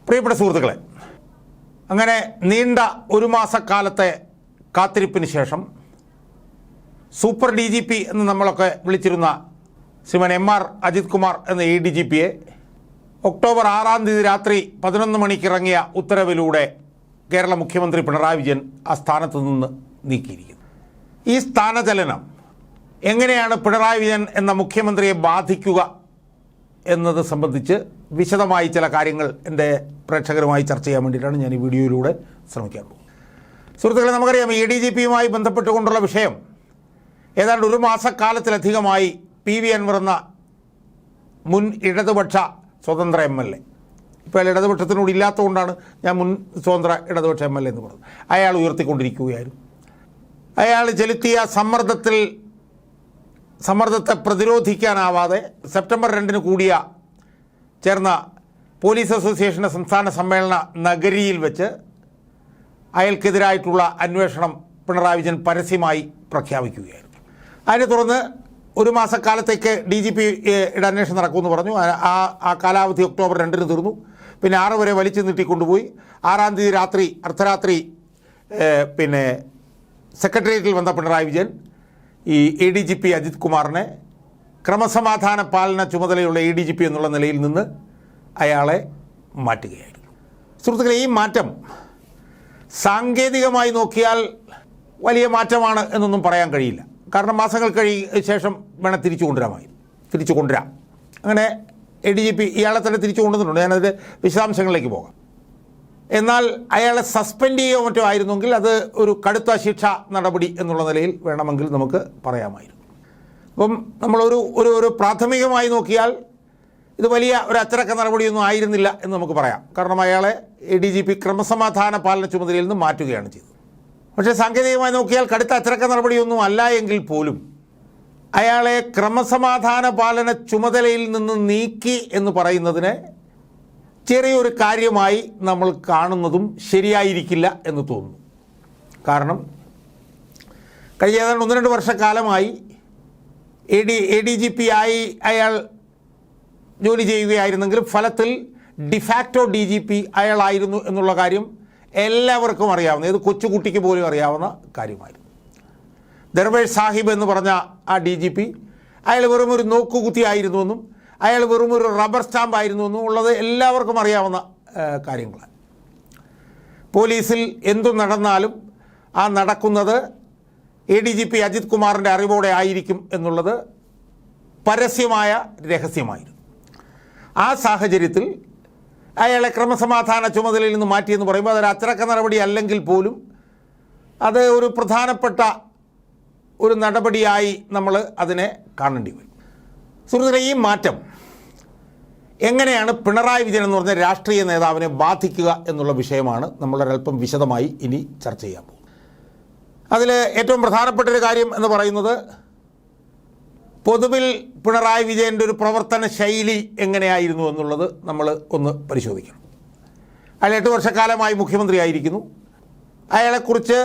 പ്രിയപ്പെട്ട സുഹൃത്തുക്കളെ, അങ്ങനെ നീണ്ട ഒരു മാസക്കാലത്തെ കാത്തിരിപ്പിന് ശേഷം സൂപ്പർ DGP എന്ന് നമ്മളൊക്കെ വിളിച്ചിരുന്ന ശ്രീമാൻ MR അജിത് കുമാർ എന്ന ADGPയെ ഒക്ടോബർ 6-ാം തീയതി രാത്രി 11 മണിക്കിറങ്ങിയ ഉത്തരവിലൂടെ കേരള മുഖ്യമന്ത്രി പിണറായി വിജയൻ ആ സ്ഥാനത്ത് നിന്ന് നീക്കിയിരിക്കുന്നു. ഈ സ്ഥാനചലനം എങ്ങനെയാണ് പിണറായി വിജയൻ എന്ന മുഖ്യമന്ത്രിയെ ബാധിക്കുക എന്നത് സംബന്ധിച്ച് വിശദമായി ചില കാര്യങ്ങൾ എൻ്റെ പ്രേക്ഷകരുമായി ചർച്ച ചെയ്യാൻ വേണ്ടിയിട്ടാണ് ഞാൻ ഈ വീഡിയോയിലൂടെ ശ്രമിക്കാൻ പോകുന്നത്. സുഹൃത്തുക്കളെ, നമുക്കറിയാം ADGPയുമായി ബന്ധപ്പെട്ടുകൊണ്ടുള്ള വിഷയം ഏതാണ്ട് ഒരു മാസക്കാലത്തിലധികമായി PV അൻവർ എന്ന മുൻ ഇടതുപക്ഷ സ്വതന്ത്ര MLA, ഇപ്പോൾ ഇടതുപക്ഷത്തിനോട് ഇല്ലാത്തതുകൊണ്ടാണ് ഞാൻ മുൻ സ്വതന്ത്ര ഇടതുപക്ഷ MLA എന്ന് പറഞ്ഞത്, അയാൾ ഉയർത്തിക്കൊണ്ടിരിക്കുകയായിരുന്നു. അയാൾ ചെലുത്തിയ സമ്മർദ്ദത്തെ പ്രതിരോധിക്കാനാവാതെ സെപ്റ്റംബർ 2 ചേർന്ന പോലീസ് അസോസിയേഷൻ്റെ സംസ്ഥാന സമ്മേളന നഗരിയിൽ വെച്ച് അയാൾക്കെതിരായിട്ടുള്ള അന്വേഷണം പിണറായി വിജയൻ പരസ്യമായി പ്രഖ്യാപിക്കുകയായിരുന്നു. അതിനെ തുടർന്ന് ഒരു മാസക്കാലത്തേക്ക് DGPയുടെ അന്വേഷണം നടക്കുമെന്ന് പറഞ്ഞു. ആ കാലാവധി ഒക്ടോബർ 2 തീർന്നു. പിന്നെ 6 വരെ വലിച്ചു നീട്ടിക്കൊണ്ടുപോയി 6-ാം തീയതി അർദ്ധരാത്രി സെക്രട്ടേറിയറ്റിൽ വന്ന പിണറായി വിജയൻ ഈ ADGP അജിത് കുമാറിനെ ക്രമസമാധാന പാലന ചുമതലയുള്ള ADGP എന്നുള്ള നിലയിൽ നിന്ന് അയാളെ മാറ്റുകയായിരുന്നു. സുഹൃത്തുക്കളെ, ഈ മാറ്റം സാങ്കേതികമായി നോക്കിയാൽ വലിയ മാറ്റമാണ് എന്നൊന്നും പറയാൻ കഴിയില്ല. കാരണം മാസങ്ങൾ ശേഷം വേണം തിരിച്ചു കൊണ്ടുവരാം. അങ്ങനെ ADGP ഇയാളെ തന്നെ തിരിച്ചു കൊണ്ടുവന്നിട്ടുണ്ട്. ഞാനതിൻ്റെ വിശദാംശങ്ങളിലേക്ക് പോകാം. എന്നാൽ അയാളെ സസ്പെൻഡ് ചെയ്യുകയോ മറ്റോ ആയിരുന്നെങ്കിൽ അത് ഒരു കടുത്ത ശിക്ഷാ നടപടി എന്നുള്ള നിലയിൽ വേണമെങ്കിൽ നമുക്ക് പറയാമായിരുന്നു. അപ്പം നമ്മളൊരു പ്രാഥമികമായി നോക്കിയാൽ ഇത് വലിയ ഒരു അച്ചടക്ക നടപടിയൊന്നും ആയിരുന്നില്ല എന്ന് നമുക്ക് പറയാം. കാരണം അയാളെ ADGP ക്രമസമാധാന പാലന ചുമതലയിൽ നിന്ന് മാറ്റുകയാണ് ചെയ്തത്. പക്ഷേ സാങ്കേതികമായി നോക്കിയാൽ കടുത്ത അച്ചടക്ക നടപടിയൊന്നും അല്ല എങ്കിൽ പോലും അയാളെ ക്രമസമാധാന പാലന ചുമതലയിൽ നിന്ന് നീക്കി എന്ന് പറയുന്നതിനെ ചെറിയൊരു കാര്യമായി നമ്മൾ കാണുന്നതും ശരിയായിരിക്കില്ല എന്ന് തോന്നുന്നു. കാരണം കഴിഞ്ഞ ഏതാണ്ട് 1-2 വർഷക്കാലമായി ADGP ആയി അയാൾ ജോലി ചെയ്യുകയായിരുന്നെങ്കിലും ഫലത്തിൽ ഡിഫാക്റ്റോ DGP അയാളായിരുന്നു എന്നുള്ള കാര്യം എല്ലാവർക്കും അറിയാവുന്ന, ഏത് കൊച്ചുകുട്ടിക്ക് പോലും അറിയാവുന്ന കാര്യമായിരുന്നു. ദർവേഷ് സാഹിബ് എന്ന് പറഞ്ഞ ആ DGP അയാൾ വെറും ഒരു നോക്കുകുത്തിയായിരുന്നുവെന്നും അയാൾ വെറും ഒരു റബ്ബർ സ്റ്റാമ്പ് ആയിരുന്നുവെന്നും ഉള്ളത് എല്ലാവർക്കും അറിയാവുന്ന കാര്യങ്ങളാണ്. പോലീസിൽ എന്തു നടന്നാലും ആ നടക്കുന്നത് ADGP അജിത് കുമാറിൻ്റെ അറിവോടെ ആയിരിക്കും എന്നുള്ളത് പരസ്യമായ രഹസ്യമായിരുന്നു. ആ സാഹചര്യത്തിൽ അയാളെ ക്രമസമാധാന ചുമതലയിൽ നിന്ന് മാറ്റിയെന്ന് പറയുമ്പോൾ അതൊരു അച്ചടക്ക നടപടി അല്ലെങ്കിൽ പോലും അത് ഒരു പ്രധാനപ്പെട്ട ഒരു നടപടിയായി നമ്മൾ അതിനെ കാണേണ്ടി വരും. സുഹൃത്തുക്കളെ, ഈ മാറ്റം എങ്ങനെയാണ് പിണറായി വിജയൻ എന്ന് പറഞ്ഞ രാഷ്ട്രീയ നേതാവിനെ ബാധിക്കുക എന്നുള്ള വിഷയമാണ് നമ്മളൊരൽപ്പം വിശദമായി ഇനി ചർച്ച ചെയ്യാൻ പോകും. അതിൽ ഏറ്റവും പ്രധാനപ്പെട്ടൊരു കാര്യം എന്ന് പറയുന്നത് പൊതുവിൽ പിണറായി വിജയൻ്റെ ഒരു പ്രവർത്തന ശൈലി എങ്ങനെയായിരുന്നു എന്നുള്ളത് നമ്മൾ ഒന്ന് പരിശോധിക്കണം. അയാൾ 8 വർഷക്കാലമായി മുഖ്യമന്ത്രിയായിരിക്കുന്നു. അയാളെക്കുറിച്ച്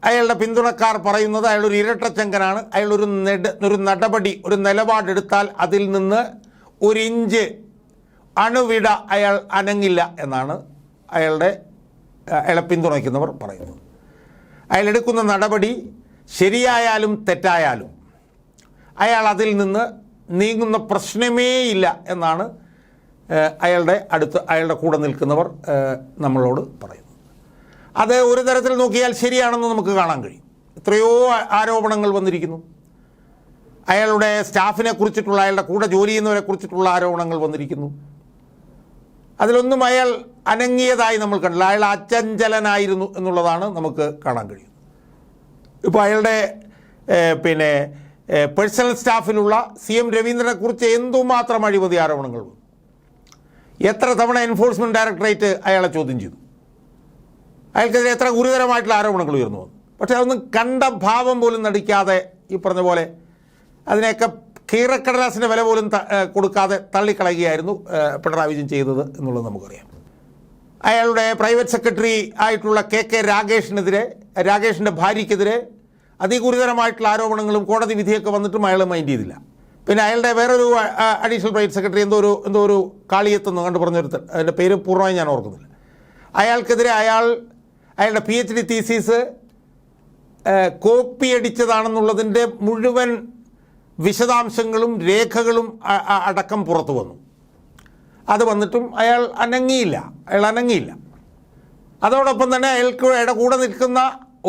അയാളുടെ പിന്തുണക്കാർ പറയുന്നത് അയാളൊരു ഇരട്ടച്ചങ്കനാണ്. അയാളൊരു നടപടി, ഒരു നിലപാടെടുത്താൽ അതിൽ നിന്ന് 1 ഇഞ്ച് അണുവിട അയാൾ അനങ്ങില്ല എന്നാണ് അയാളെ പിന്തുണയ്ക്കുന്നവർ പറയുന്നത്. അയാളെടുക്കുന്ന നടപടി ശരിയായാലും തെറ്റായാലും അയാൾ അതിൽ നിന്ന് നീങ്ങുന്ന പ്രശ്നമേയില്ല എന്നാണ് അയാളുടെ കൂടെ നിൽക്കുന്നവർ നമ്മളോട് പറയുന്നത്. അത് ഒരു തരത്തിൽ നോക്കിയാൽ ശരിയാണെന്ന് നമുക്ക് കാണാൻ കഴിയും. എത്രയോ ആരോപണങ്ങൾ വന്നിരിക്കുന്നു. അയാളുടെ സ്റ്റാഫിനെ കുറിച്ചിട്ടുള്ള, അയാളുടെ കൂടെ ജോലി ചെയ്യുന്നവരെ കുറിച്ചിട്ടുള്ള ആരോപണങ്ങൾ വന്നിരിക്കുന്നു. അതിലൊന്നും അയാൾ അനങ്ങിയതായി നമ്മൾ കണ്ടില്ല. അയാൾ അചഞ്ചലനായിരുന്നു എന്നുള്ളതാണ് നമുക്ക് കാണാൻ കഴിയുന്നത്. ഇപ്പോൾ അയാളുടെ പേഴ്സണൽ സ്റ്റാഫിലുള്ള CM രവീന്ദ്രനെക്കുറിച്ച് എന്തുമാത്രം അഴിമതി ആരോപണങ്ങൾ വന്നു. എത്ര തവണ എൻഫോഴ്സ്മെൻറ്റ് ഡയറക്ടറേറ്റ് അയാളെ ചോദ്യം ചെയ്തു. അയാൾക്കെതിരെ എത്ര ഗുരുതരമായിട്ടുള്ള ആരോപണങ്ങൾ ഉയർന്നു വന്നു. പക്ഷേ അതൊന്നും കണ്ട ഭാവം പോലും നടിക്കാതെ, ഈ പറഞ്ഞ പോലെ അതിനെയൊക്കെ കീറക്കടലാസിൻ്റെ വില പോലും കൊടുക്കാതെ തള്ളിക്കളയുകയായിരുന്നു പിണറായി വിജയൻ ചെയ്തത് എന്നുള്ളത് നമുക്കറിയാം. അയാളുടെ പ്രൈവറ്റ് സെക്രട്ടറി ആയിട്ടുള്ള KK രാഗേഷിൻ്റെ ഭാര്യയ്ക്കെതിരെ അതിഗുരുതരമായിട്ടുള്ള ആരോപണങ്ങളും കോടതി വിധിയൊക്കെ വന്നിട്ടും അയാൾ മൈൻഡ് ചെയ്തില്ല. പിന്നെ അയാളുടെ വേറൊരു അഡീഷണൽ പ്രൈവറ്റ് സെക്രട്ടറി എന്തോ ഒരു കാളിയത്തെന്ന് കണ്ട് പറഞ്ഞൊരുത്തൻ, അതിൻ്റെ പേര് പൂർണ്ണമായി ഞാൻ ഓർക്കുന്നില്ല, അയാൾക്കെതിരെ അയാളുടെ PhD തീസീസ് കോപ്പി അടിച്ചതാണെന്നുള്ളതിൻ്റെ മുഴുവൻ വിശദാംശങ്ങളും രേഖകളും അടക്കം പുറത്തു വന്നു. അത് വന്നിട്ടും അയാൾ അനങ്ങിയില്ല. അതോടൊപ്പം തന്നെ അയാളുടെ കൂടെ നിൽക്കുന്ന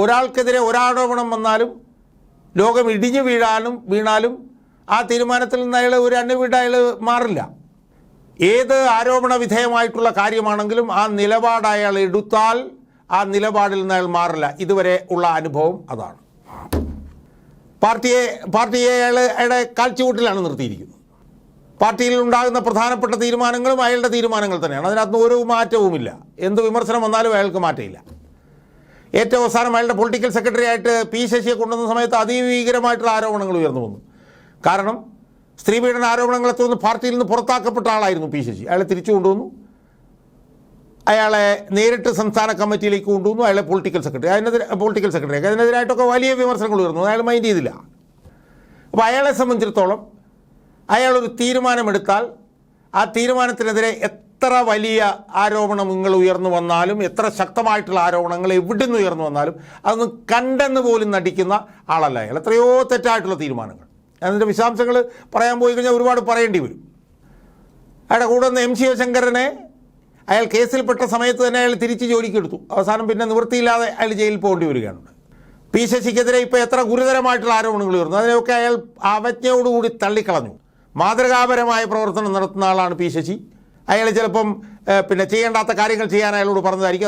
ഒരാൾക്കെതിരെ ഒരാരോപണം വന്നാലും ലോകം ഇടിഞ്ഞു വീണാലും ആ തീരുമാനത്തിൽ നിന്ന് ഒരു അന്യവിട മാറില്ല. ഏത് ആരോപണ വിധേയമായിട്ടുള്ള കാര്യമാണെങ്കിലും ആ നിലപാട് അയാൾ എടുത്താൽ ആ നിലപാടിൽ നിന്ന് അയാൾ മാറില്ല. ഇതുവരെ ഉള്ള അനുഭവം അതാണ്. പാർട്ടിയെ അയാളുടെ കാൽച്ചുവട്ടിലാണ് നിർത്തിയിരിക്കുന്നത്. പാർട്ടിയിൽ ഉണ്ടാകുന്ന പ്രധാനപ്പെട്ട തീരുമാനങ്ങളും അയാളുടെ തീരുമാനങ്ങൾ തന്നെയാണ്. അതിനകത്ത് ഒരു മാറ്റവുമില്ല. എന്ത് വിമർശനം വന്നാലും അയാൾക്ക് മാറ്റമില്ല. ഏറ്റവും അവസാനം അയാളുടെ പൊളിറ്റിക്കൽ സെക്രട്ടറി ആയിട്ട് ശശിയെ കൊണ്ടുവന്ന സമയത്ത് അതിഭീകരമായിട്ടുള്ള ആരോപണങ്ങൾ ഉയർന്നു വന്നു. കാരണം സ്ത്രീപീഡന ആരോപണങ്ങളെ തുടർന്ന് പാർട്ടിയിൽ നിന്ന് പുറത്താക്കപ്പെട്ട ആളായിരുന്നു ശശി. അയാളെ തിരിച്ചു കൊണ്ടുവന്നു, അയാളെ നേരിട്ട് സംസ്ഥാന കമ്മിറ്റിയിലേക്ക് കൊണ്ടുവന്നു. അയാളെ പൊളിറ്റിക്കൽ സെക്രട്ടറി അതിനെതിരായിട്ടൊക്കെ വലിയ വിമർശനങ്ങൾ ഉയർന്നു. അയാൾ മൈൻഡ് ചെയ്തില്ല. അപ്പോൾ അയാളെ സംബന്ധിച്ചിടത്തോളം അയാളൊരു തീരുമാനമെടുത്താൽ ആ തീരുമാനത്തിനെതിരെ എത്ര വലിയ ആരോപണങ്ങൾ ഉയർന്നു വന്നാലും, എത്ര ശക്തമായിട്ടുള്ള ആരോപണങ്ങൾ എവിടെ നിന്ന് ഉയർന്നു വന്നാലും അതൊന്നും കണ്ടെന്ന് പോലും നടിക്കുന്ന ആളല്ല അയാൾ. എത്രയോ തെറ്റായിട്ടുള്ള തീരുമാനങ്ങൾ. അതിൻ്റെ വിശദാംശങ്ങൾ പറയാൻ പോയി കഴിഞ്ഞാൽ ഒരുപാട് പറയേണ്ടി വരും. അയാളുടെ കൂടെ നിന്ന് ശിവശങ്കരനെ അയാൾ കേസിൽപ്പെട്ട സമയത്ത് തന്നെ അയാൾ തിരിച്ച് ജോലിക്കെടുത്തു. അവസാനം പിന്നെ നിവൃത്തിയില്ലാതെ അയാൾ ജയിലിൽ പോകേണ്ടി വരികയാണ്. ശശിക്കെതിരെ ഇപ്പോൾ എത്ര ഗുരുതരമായിട്ടുള്ള ആരോപണങ്ങൾ ഉയർന്നു, അതിനെയൊക്കെ അയാൾ അവജ്ഞയോടുകൂടി തള്ളിക്കളഞ്ഞു. മാതൃകാപരമായ പ്രവർത്തനം നടത്തുന്ന ആളാണ് ശശി. അയാൾ ചിലപ്പം ചെയ്യേണ്ടാത്ത കാര്യങ്ങൾ ചെയ്യാൻ അയാളോട് പറഞ്ഞതായിരിക്കും.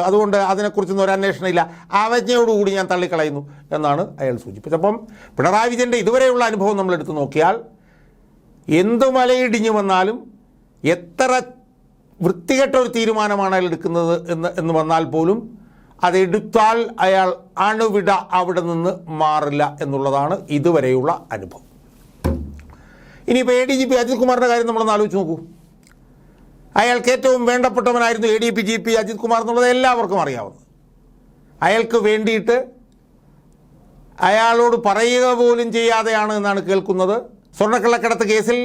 അതുകൊണ്ട് അതിനെക്കുറിച്ചൊന്നും ഒരു അന്വേഷണം ഇല്ല, അവജ്ഞയോടുകൂടി ഞാൻ തള്ളിക്കളയുന്നു എന്നാണ് അയാൾ സൂചിപ്പിച്ചത്. അപ്പം പിണറായി വിജയൻ്റെ ഇതുവരെയുള്ള അനുഭവം നമ്മൾ എടുത്തു നോക്കിയാൽ എന്തു മലയിടിഞ്ഞു വന്നാലും, എത്ര വൃത്തികെട്ട ഒരു തീരുമാനമാണ് അയാൾ എടുക്കുന്നത് എന്ന് വന്നാൽ പോലും അതെടുത്താൽ അയാൾ അണുവിട അവിടെ നിന്ന് മാറില്ല എന്നുള്ളതാണ് ഇതുവരെയുള്ള അനുഭവം. ഇനിയിപ്പോൾ ADGP അജിത് കുമാറിൻ്റെ കാര്യം നമ്മളൊന്ന് ആലോചിച്ച് നോക്കൂ. അയാൾക്ക് ഏറ്റവും വേണ്ടപ്പെട്ടവനായിരുന്നു ADGP അജിത് കുമാർ എന്നുള്ളത് എല്ലാവർക്കും അറിയാവുന്നത്. അയാൾക്ക് വേണ്ടിയിട്ട് അയാളോട് പറയുക പോലും ചെയ്യാതെയാണ് എന്നാണ് കേൾക്കുന്നത്. സ്വർണ്ണക്കള്ളക്കടത്ത് കേസിൽ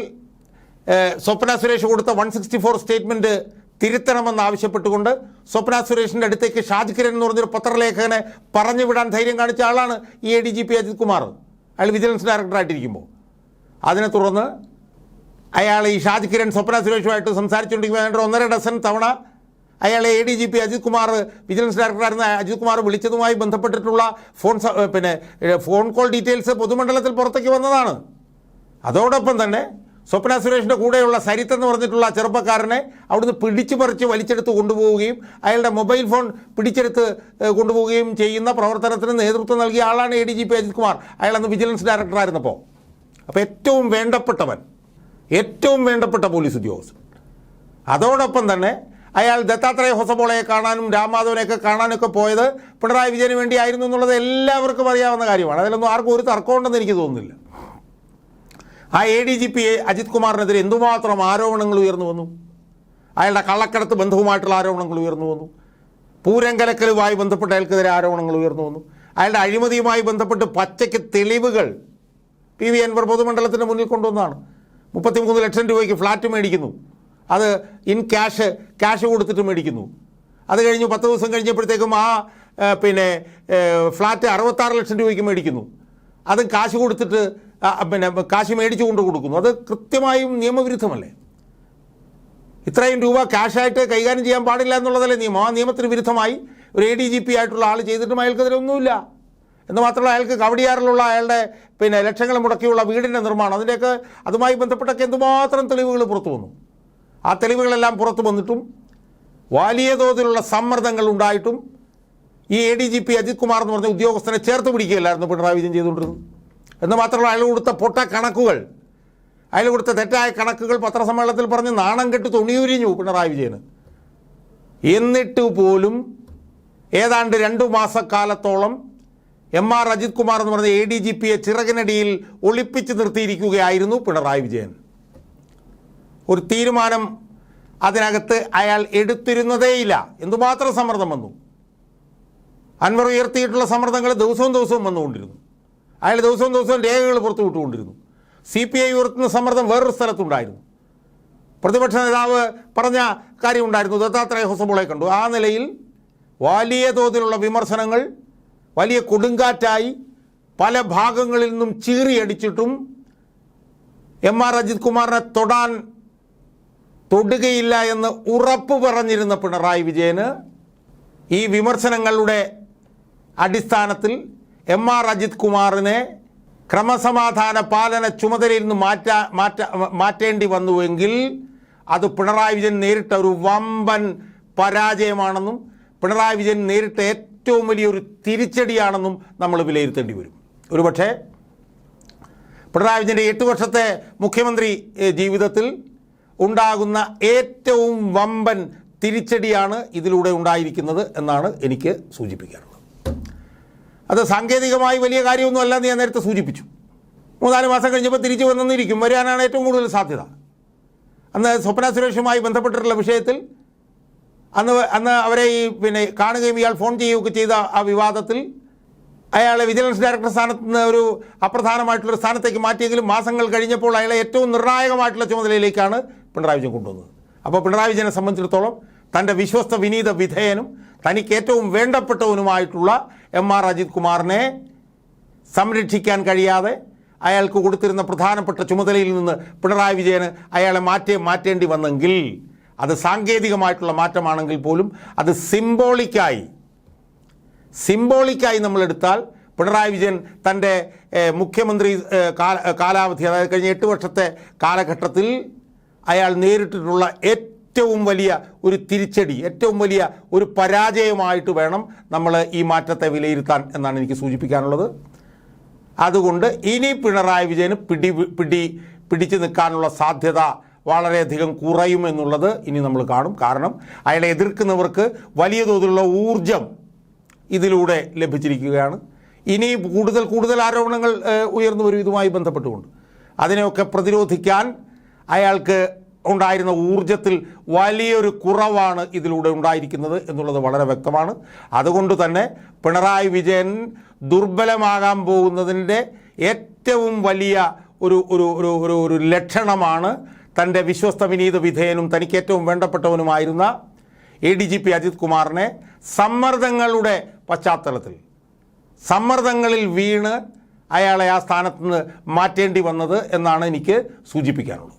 സ്വപ്ന സുരേഷ് കൊടുത്ത 164 സ്റ്റേറ്റ്മെൻറ്റ് തിരുത്തണമെന്നാവശ്യപ്പെട്ടുകൊണ്ട് സ്വപ്ന സുരേഷിൻ്റെ അടുത്തേക്ക് ഷാജ് കിരൺ എന്ന് പറഞ്ഞൊരു പത്രലേഖകനെ പറഞ്ഞു വിടാൻ ധൈര്യം കാണിച്ച ആളാണ് ഈ ADGP അജിത് കുമാർ. അയാൾ വിജിലൻസ് ഡയറക്ടറായിട്ടിരിക്കുമ്പോൾ അതിനെ തുടർന്ന് അയാൾ ഈ ഷാജ് കിരൺ സ്വപ്ന സുരേഷുമായിട്ട് സംസാരിച്ചുകൊണ്ടിരിക്കുമ്പോൾ 1.5 ഡസൻ തവണ അയാളെ ADGP അജിത് കുമാർ, വിജിലൻസ് ഡയറക്ടറായിരുന്ന അജിത് കുമാർ വിളിച്ചതുമായി ബന്ധപ്പെട്ടിട്ടുള്ള ഫോൺ കോൾ ഡീറ്റെയിൽസ് പൊതുമണ്ഡലത്തിൽ പുറത്തേക്ക് വന്നതാണ്. അതോടൊപ്പം തന്നെ സ്വപ്ന സുരേഷിൻ്റെ കൂടെയുള്ള സരിത്ത് എന്ന് പറഞ്ഞിട്ടുള്ള ചെറുപ്പക്കാരനെ അവിടുന്ന് പിടിച്ചു പറിച്ച് വലിച്ചെടുത്ത് കൊണ്ടുപോവുകയും അയാളുടെ മൊബൈൽ ഫോൺ പിടിച്ചെടുത്ത് കൊണ്ടുപോവുകയും ചെയ്യുന്ന പ്രവർത്തനത്തിന് നേതൃത്വം നൽകിയ ആളാണ് ADGP അജിത് കുമാർ. അയാൾ അന്ന് വിജിലൻസ് ഡയറക്ടറായിരുന്നപ്പോൾ. അപ്പോൾ ഏറ്റവും വേണ്ടപ്പെട്ട പോലീസ് ഉദ്യോഗസ്ഥൻ. അതോടൊപ്പം തന്നെ അയാൾ ദത്താത്രേയ ഹൊസബോളയെ കാണാനും രാംമാധവനെയൊക്കെ കാണാനൊക്കെ പോയത് പിണറായി വിജയന് വേണ്ടിയായിരുന്നു എന്നുള്ളത് എല്ലാവർക്കും അറിയാവുന്ന കാര്യമാണ്. അതിലൊന്നും ആർക്കും ഒരു തർക്കമുണ്ടെന്ന് എനിക്ക് തോന്നുന്നില്ല. ആ ADGP അജിത് കുമാറിനെതിരെ എന്തുമാത്രം ആരോപണങ്ങൾ ഉയർന്നു വന്നു. അയാളുടെ കള്ളക്കടത്ത് ബന്ധവുമായിട്ടുള്ള ആരോപണങ്ങൾ ഉയർന്നു വന്നു. പൂരം കലക്കലുമായി ബന്ധപ്പെട്ട് അയാൾക്കെതിരെ ആരോപണങ്ങൾ ഉയർന്നു വന്നു. അയാളുടെ അഴിമതിയുമായി ബന്ധപ്പെട്ട് പച്ചയ്ക്ക് തെളിവുകൾ PV അൻവർ പൊതുമണ്ഡലത്തിൻ്റെ മുന്നിൽ കൊണ്ടുവന്നതാണ്. 33 ലക്ഷം രൂപയ്ക്ക് ഫ്ലാറ്റ് മേടിക്കുന്നു. അത് ഇൻ ക്യാഷ് കൊടുത്തിട്ട് മേടിക്കുന്നു. അത് കഴിഞ്ഞ് 10 ദിവസം കഴിഞ്ഞപ്പോഴത്തേക്കും ഫ്ലാറ്റ് 66 ലക്ഷം രൂപയ്ക്ക് മേടിക്കുന്നു. അത് കാശ് കൊടുത്തിട്ട് കാശ് മേടിച്ചു കൊണ്ട് കൊടുക്കുന്നു. അത് കൃത്യമായും നിയമവിരുദ്ധമല്ലേ? ഇത്രയും രൂപ ക്യാഷായിട്ട് കൈകാര്യം ചെയ്യാൻ പാടില്ല എന്നുള്ളതല്ലേ നിയമം. ആ നിയമത്തിന് വിരുദ്ധമായി ഒരു ADGP ആയിട്ടുള്ള ആൾ ചെയ്തിട്ടും അയാൾക്കെതിരെ ഒന്നുമില്ല. എന്ന് മാത്രമല്ല, അയാൾക്ക് കവടിയാറിലുള്ള അയാളുടെ ലക്ഷങ്ങൾ മുടക്കിയുള്ള വീടിൻ്റെ നിർമ്മാണം, അതിൻ്റെയൊക്കെ അതുമായി ബന്ധപ്പെട്ടൊക്കെ എന്തുമാത്രം തെളിവുകൾ പുറത്തു വന്നു. ആ തെളിവുകളെല്ലാം പുറത്തു വന്നിട്ടും വലിയ തോതിലുള്ള സമ്മർദ്ദങ്ങൾ ഉണ്ടായിട്ടും ഈ ADGP അജിത് കുമാർ എന്ന് പറഞ്ഞ ഉദ്യോഗസ്ഥനെ ചേർത്ത് പിടിക്കുകയല്ലായിരുന്നു പിണറായി വിജയൻ ചെയ്തുകൊണ്ടിരുന്നത്. എന്ന് മാത്രമല്ല, അയാൾ കൊടുത്ത അയാൾ കൊടുത്ത തെറ്റായ കണക്കുകൾ പത്രസമ്മേളനത്തിൽ പറഞ്ഞ് നാണം കെട്ട് തുണിയുരിഞ്ഞു പിണറായി വിജയന്. എന്നിട്ട് പോലും ഏതാണ്ട് 2 മാസക്കാലത്തോളം MR അജിത് കുമാർ എന്ന് പറഞ്ഞ ADGPയെ ചിറകിനടിയിൽ ഒളിപ്പിച്ച് നിർത്തിയിരിക്കുകയായിരുന്നു പിണറായി വിജയൻ. ഒരു തീരുമാനം അതിനകത്ത് അയാൾ എടുത്തിരുന്നതേയില്ല. എന്തുമാത്രം സമ്മർദ്ദം വന്നു. അൻവർ ഉയർത്തിയിട്ടുള്ള സമ്മർദ്ദങ്ങൾ ദിവസവും വന്നുകൊണ്ടിരുന്നു. അയാൾ ദിവസവും രേഖകൾ പുറത്തു വിട്ടുകൊണ്ടിരുന്നു. CPI ഉയർത്തുന്ന സമ്മർദ്ദം വേറൊരു സ്ഥലത്തുണ്ടായിരുന്നു. പ്രതിപക്ഷ നേതാവ് പറഞ്ഞ കാര്യമുണ്ടായിരുന്നു, ദത്താത്രേയ ഹൊസബോളെ കണ്ടു. ആ നിലയിൽ വലിയ തോതിലുള്ള വിമർശനങ്ങൾ വലിയ കൊടുങ്കാറ്റായി പല ഭാഗങ്ങളിൽ നിന്നും ചീറിയടിച്ചിട്ടും എം.ആർ. അജിത് കുമാറിനെ തൊടുകയില്ല എന്ന് ഉറപ്പ് പറഞ്ഞിരുന്ന പിണറായി വിജയന് ഈ വിമർശനങ്ങളുടെ അടിസ്ഥാനത്തിൽ എം.ആർ. അജിത് കുമാറിനെ ക്രമസമാധാന പാലന ചുമതലയിൽ നിന്ന് മാറ്റേണ്ടി വന്നുവെങ്കിൽ അത് പിണറായി വിജയൻ നേരിട്ട ഒരു വമ്പൻ പരാജയമാണെന്നും പിണറായി വിജയൻ നേരിട്ട ഏറ്റവും വലിയൊരു തിരിച്ചടിയാണെന്നും നമ്മൾ വിലയിരുത്തേണ്ടി വരും. ഒരുപക്ഷെ പിണറായി വിജയൻ്റെ 8 വർഷത്തെ മുഖ്യമന്ത്രി ജീവിതത്തിൽ ഉണ്ടാകുന്ന ഏറ്റവും വമ്പൻ തിരിച്ചടിയാണ് ഇതിലൂടെ ഉണ്ടായിരിക്കുന്നത് എന്നാണ് എനിക്ക് സൂചിപ്പിക്കാറുള്ളത്. അത് സാങ്കേതികമായി വലിയ കാര്യമൊന്നുമല്ല എന്ന് ഞാൻ നേരത്തെ സൂചിപ്പിച്ചു. 3-4 മാസം കഴിഞ്ഞപ്പോൾ തിരിച്ചു വന്നിരിക്കും, വരാനാണ് ഏറ്റവും കൂടുതൽ സാധ്യത. അന്ന് സ്വപ്ന സുരേഷുമായി ബന്ധപ്പെട്ടിട്ടുള്ള വിഷയത്തിൽ അന്ന് അവരെ കാണുകയും ഇയാൾ ഫോൺ ചെയ്യുകയൊക്കെ ചെയ്ത ആ വിവാദത്തിൽ അയാളെ വിജിലൻസ് ഡയറക്ടർ സ്ഥാനത്ത് നിന്ന് ഒരു അപ്രധാനമായിട്ടുള്ളൊരു സ്ഥാനത്തേക്ക് മാറ്റിയെങ്കിലും മാസങ്ങൾ കഴിഞ്ഞപ്പോൾ അയാളെ ഏറ്റവും നിർണായകമായിട്ടുള്ള ചുമതലയിലേക്കാണ് പിണറായി വിജയൻ കൊണ്ടുവന്നത്. അപ്പോൾ പിണറായി വിജയനെ സംബന്ധിച്ചിടത്തോളം തൻ്റെ വിശ്വസ്ത വിനീത വിധേയനും തനിക്ക് ഏറ്റവും വേണ്ടപ്പെട്ടവനുമായിട്ടുള്ള എം.ആർ. അജിത് കുമാറിനെ സംരക്ഷിക്കാൻ കഴിയാതെ അയാൾക്ക് കൊടുത്തിരുന്ന പ്രധാനപ്പെട്ട ചുമതലയിൽ നിന്ന് പിണറായി വിജയന് അയാളെ മാറ്റേണ്ടി വന്നെങ്കിൽ അത് സാങ്കേതികമായിട്ടുള്ള മാറ്റമാണെങ്കിൽ പോലും അത് സിംബോളിക്കായി നമ്മളെടുത്താൽ പിണറായി വിജയൻ തൻ്റെ മുഖ്യമന്ത്രി കാലാവധി, അതായത് കഴിഞ്ഞ 8 വർഷത്തെ കാലഘട്ടത്തിൽ അയാൾ നേരിട്ടിട്ടുള്ള ഏറ്റവും വലിയ ഒരു തിരിച്ചടി, ഏറ്റവും വലിയ ഒരു പരാജയമായിട്ട് വേണം നമ്മൾ ഈ മാറ്റത്തെ വിലയിരുത്താൻ എന്നാണ് എനിക്ക് സൂചിപ്പിക്കാനുള്ളത്. അതുകൊണ്ട് ഇനി പിണറായി വിജയന് പിടിച്ചു നിൽക്കാനുള്ള സാധ്യത വളരെയധികം കുറയുമെന്നുള്ളത് ഇനി നമ്മൾ കാണും. കാരണം അയാളെ എതിർക്കുന്നവർക്ക് വലിയ തോതിലുള്ള ഊർജം ഇതിലൂടെ ലഭിച്ചിരിക്കുകയാണ്. ഇനി കൂടുതൽ ആരോപണങ്ങൾ ഉയർന്നു വരും ഇതുമായി ബന്ധപ്പെട്ടുകൊണ്ട്. അതിനെയൊക്കെ പ്രതിരോധിക്കാൻ അയാൾക്ക് ഉണ്ടായിരുന്ന ഊർജത്തിൽ വലിയൊരു കുറവാണ് ഇതിലൂടെ ഉണ്ടായിരിക്കുന്നത് എന്നുള്ളത് വളരെ വ്യക്തമാണ്. അതുകൊണ്ട് തന്നെ പിണറായി വിജയൻ ദുർബലമാകാൻ പോകുന്നതിൻ്റെ ഏറ്റവും വലിയ ഒരു ലക്ഷണമാണ് തൻ്റെ വിശ്വസ്ത വിനീത വിധേയനും തനിക്ക് ഏറ്റവും വേണ്ടപ്പെട്ടവനുമായിരുന്ന ADGP അജിത് കുമാറിനെ സമ്മർദ്ദങ്ങളുടെ പശ്ചാത്തലത്തിൽ സമ്മർദ്ദങ്ങളിൽ വീണ് അയാളെ ആ സ്ഥാനത്ത് നിന്ന് മാറ്റേണ്ടി വന്നത് എന്നാണ് എനിക്ക് സൂചിപ്പിക്കാനുള്ളത്.